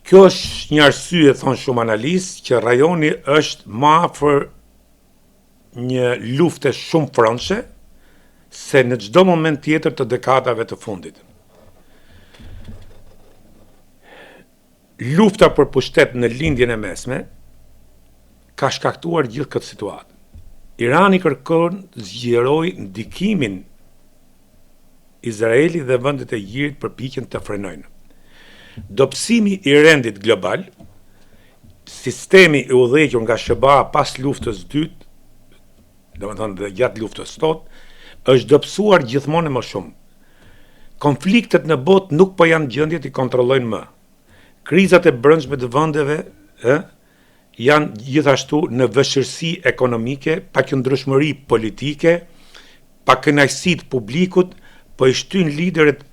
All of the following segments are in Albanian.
Kjo është një arsye, thonë shumë analistë, që rajoni është më afër një lufte shumë frontshe se në çdo moment tjetër të dekadave të fundit. Lufta për pushtet në lindjen e mesme ka shkaktuar gjithë këtë situatë. Irani kërkon zgjeroj ndikimin Izraeli dhe vendet e Lirit përpiqen të frenojnë. Dobësimi i rendit global, sistemi i udhëhequr nga SBA pas luftës së dytë, domethënë dhe gjatë luftës së totë, është dobësuar gjithmonë më shumë. Konfliktet në botë nuk po janë gjendje të kontrollojnë më. Krizat e brendshme të vendeve janë gjithashtu në vështirësi ekonomike, paqëndrueshmëri politike, pakënaqësi të publikut, po i shtyn liderët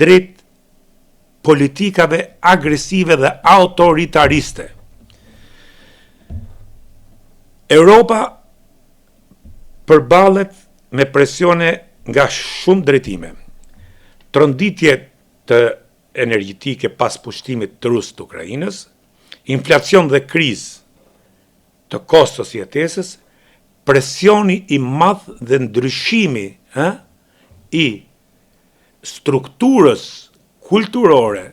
drejt politikave agresive dhe autoritariste. Europa përballet me presione nga shumë drejtime. Tronditje të energjetike pas pushtimit të rus të Ukrainës, inflacion dhe krizë të kostos jetesës, presioni i madh dhe ndryshimi i strukturës kulturore,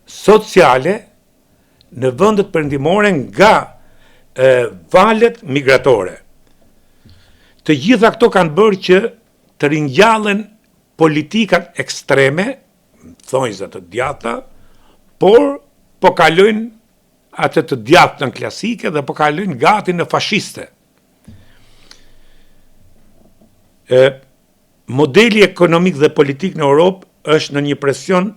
sociale në vendet perëndimore nga valet migratore. Të gjitha këto kanë bërë që të ringjallen politikat ekstreme, thonjza të djatha, por po kalojnë atë të djathtën klasike dhe po kalojnë gati në fashiste. Modeli ekonomik dhe politik në Europë është në një presion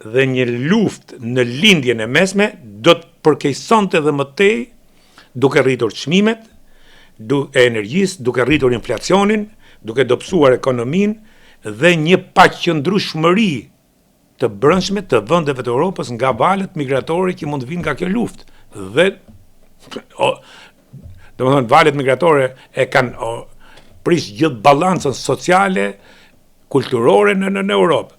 dhe një luftë në lindjen e mesme, do të përkeqësonte dhe më tej duke rritur çmimet e energjisë, duke rritur inflacionin, duke dobësuar ekonominë dhe një paqëndrueshmëri të brendshme të vendeve të Europës nga valët migratore që mund të vinë nga kjo luftë. Dhe domethënë valët migratore e kanë prish gjithë balancën sociale, kulturore në Europë.